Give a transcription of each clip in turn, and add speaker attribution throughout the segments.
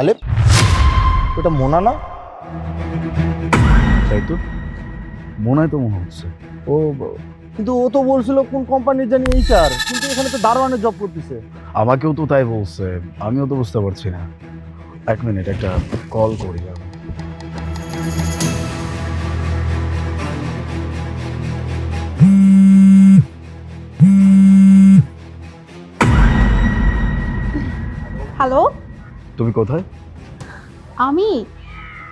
Speaker 1: আলেপ, ওটা মোনা না?
Speaker 2: তাই তো মনে হয় তো মনে হচ্ছে
Speaker 1: কিন্তু ও তো বলছিল কোন কোম্পানির জানি এইচআর, কিন্তু এখানে তো দারোয়ানের জব করতেছে।
Speaker 2: আমাকেও তো তাই বলছে, আমিও তো বুঝতে পারছি না। এক মিনিট, একটা কল করি আমি।
Speaker 3: হ্যালো,
Speaker 2: তুমি কোথায়?
Speaker 3: আমি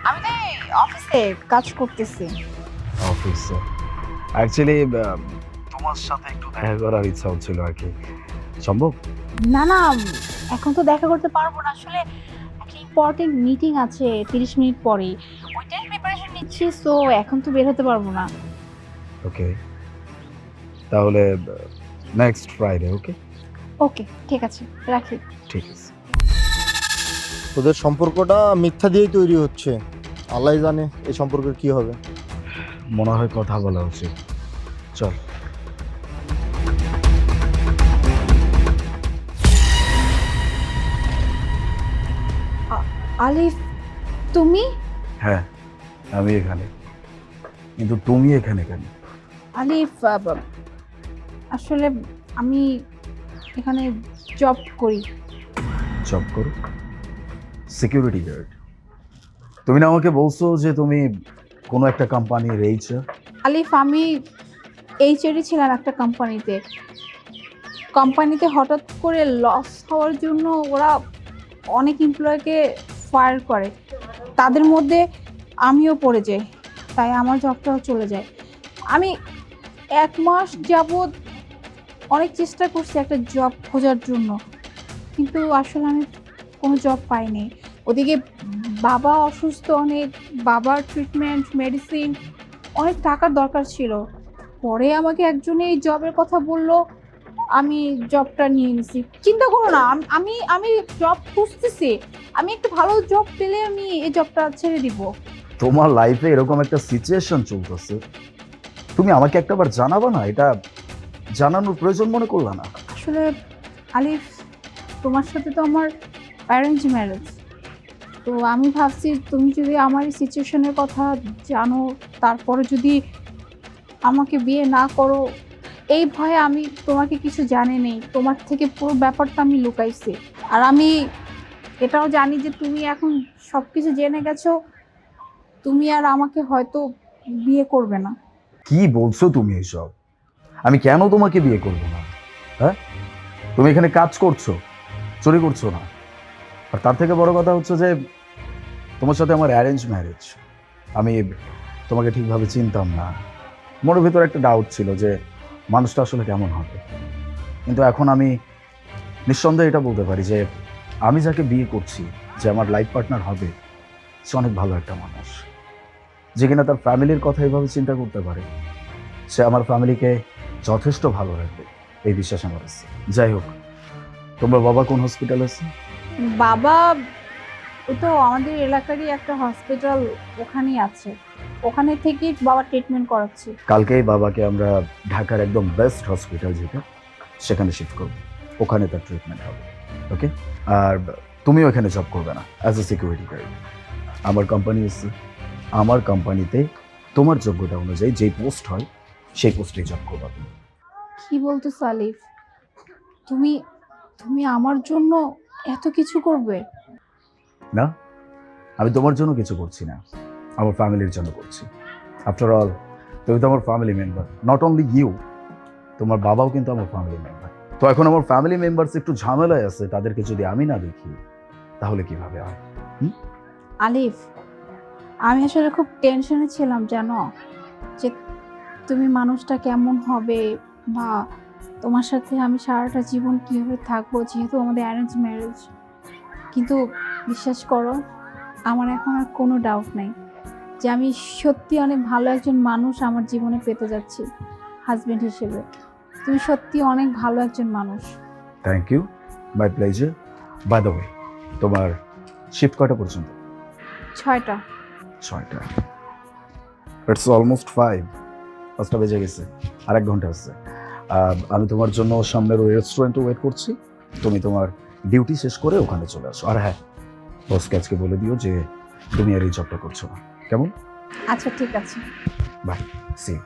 Speaker 3: আমি তো এই অফিসে কাজ করতেছি।
Speaker 2: অফিসে। অ্যাকচুয়ালি তোমার সাথে একটু দেখা করার ইচ্ছা হচ্ছিল আর কি, সম্ভব?
Speaker 3: না না, এখন তো দেখা করতে পারবো না, আসলে একটা ইম্পর্টেন্ট মিটিং আছে 30 মিনিট পরেই, ওইটার প্রিপারেশন নিচ্ছি, সো এখন তো বের হতে পারবো না।
Speaker 2: ওকে, তাহলে নেক্সট ফ্রাইডে। ওকে
Speaker 3: ওকে, ঠিক আছে, রাখি।
Speaker 2: ঠিক আছে।
Speaker 1: তোদের সম্পর্কটা মিথ্যা দিয়েই তৈরি হচ্ছে। আল্লাহ জানে এই সম্পর্কের কি হবে।
Speaker 2: মনে হয় কথা বলা উচিত। চল।
Speaker 3: আলিফ, তুমি?
Speaker 2: হ্যাঁ, আমি এখানে, কিন্তু তুমি এখানে কেন?
Speaker 3: আলিফ, আসলে আমি এখানে জব করি।
Speaker 2: জব করো? Security guard? তুমি না আমাকে বলছো যে তুমি কোনো একটা কোম্পানির এইচআর?
Speaker 3: আলিফ, আমি এইচআরই ছিলাম একটা কোম্পানিতে। কোম্পানিতে হঠাৎ করে লস হওয়ার জন্য ওরা অনেক এমপ্লয়কে ফায়ার করে, তাদের মধ্যে আমিও পড়ে যাই, তাই আমার জবটাও চলে যায়। আমি 1 মাস যাবৎ অনেক চেষ্টা করছি একটা জব খোঁজার জন্য, কিন্তু আসলে আমি কোনো জব পাইনি। ওদিকে বাবা অসুস্থ অনেক, বাবার ট্রিটমেন্ট, মেডিসিন, অনেক টাকার দরকার ছিল। পরে আমাকে একজনে এই জবের কথা বলল, আমি জবটা নিয়ে নিছি। চিন্তা করো না, আমি আমি জব খুঁজতেছি, আমি একটু ভালো জব পেলে আমি এই জবটা ছেড়ে দিব।
Speaker 2: তোমার লাইফে এরকম একটা সিচুয়েশন চলতেছে, তুমি আমাকে একটাবার জানাবা না? এটা জানানোর প্রয়োজন মনে করলা না?
Speaker 3: আসলে আলিফ, তোমার সাথে তো আমার অ্যারেঞ্জ ম্যারেজ, তো আমি ভাবছি তুমি যদি আমার এই সিচুয়েশনের কথা জানো, তারপরে যদি আমাকে বিয়ে না করো, এই ভয়ে আমি তোমাকে কিছু জানি নেই, তোমার থেকে পুরো ব্যাপারটা আমি লুকাইছি। আর আমি এটাও জানি যে তুমি এখন সব কিছু জেনে গেছো, তুমি আর আমাকে হয়তো বিয়ে করবে না।
Speaker 2: কি বলছো তুমি এসব? আমি কেন তোমাকে বিয়ে করবো না? হ্যাঁ, তুমি এখানে কাজ করছো, চুরি করছো না। আর তার থেকে বড় কথা হচ্ছে যে তোমার সাথে আমার অ্যারেঞ্জ ম্যারেজ। আমি তোমাকে ঠিকভাবে চিনতাম না, মনের ভিতর একটা ডাউট ছিল যে মানুষটা আসলে কেমন হবে। কিন্তু এখন আমি নিঃসন্দেহে এটা বলতে পারি যে আমি যাকে বিয়ে করছি, যে আমার লাইফ পার্টনার হবে, সে অনেক ভালো একটা মানুষ, যে কিনা তার ফ্যামিলির কথা এভাবে চিন্তা করতে পারে। সে আমার ফ্যামিলিকে যথেষ্ট ভালো রাখবে, এই বিশ্বাস আমার আছে। যাই হোক, তোমার বাবা কোন হসপিটাল আছে?
Speaker 3: বাবা ওই তো আমাদের এলাকারই একটা হসপিটাল, ওখানেই আছে, ওখানে থেকেই বাবা ট্রিটমেন্ট করাচ্ছি।
Speaker 2: কালকেই বাবাকে আমরা ঢাকার একদম বেস্ট হসপিটাল যেটা, সেখানে শিফট করবো। ওখানে তার ট্রিটমেন্ট হবে। ওকে? আর তুমিও এখানে জব করবে না অ্যাজ এ সিকিউরিটি গার্ড। আমার কোম্পানি আছে, আমার কোম্পানিতে তোমার যোগ্যতা অনুযায়ী যেই পোস্ট হয় সেই পোস্টেই জব করবা তুমি।
Speaker 3: কি বলতো সালিফ, তুমি তুমি আমার জন্য এত কিছু করবে?
Speaker 2: না, আমি তোমার জন্য কিছু করছি না, আমার ফ্যামিলির জন্য করছি। আফটার অল তুমি তো আমার family member, not only you, তোমার বাবাও কিন্তু আমার ফ্যামিলি মেম্বার। তো এখন আমার ফ্যামিলি মেম্বার্স একটু ঝামেলায় আছে, তাদেরকে যদি আমি না দেখি তাহলে কিভাবে হয়?
Speaker 3: আলিফ, আমি আসলে খুব টেনশনে ছিলাম জানো, যে তুমি মানুষটা কেমন হবে, বা তোমার সাথে আমি সারাটা জীবন কীভাবে থাকবো, যেহেতু আমাদের অ্যারেঞ্জ ম্যারেজ। কিন্তু বিশ্বাস করো, আমার এখন আর কোনো ডাউট নাই যে আমি সত্যি অনেক ভালো একজন মানুষ আমার জীবনে পেতে যাচ্ছি হাজবেন্ড হিসেবে। তুমি সত্যি অনেক ভালো একজন মানুষ।
Speaker 2: Thank you, my pleasure. By the way, তোমার শিফট কটা পর্যন্ত?
Speaker 3: 6টা।
Speaker 2: 6টা? ইটস অলমোস্ট 5, 5টা বেজে গেছে, আর 1 ঘন্টা আছে। আমি তোমার জন্য সামনের ওই রেস্টুরেন্টে ওয়েট করছি, তুমি তোমার ডিউটি শেষ করে ওখানে চলে আসো। আর হ্যাঁ, বসকে আজকে বলে দিও যে তুমি আর এই জবটা করছো না, কেমন?
Speaker 3: আচ্ছা ঠিক আছে।
Speaker 2: Bye, see you.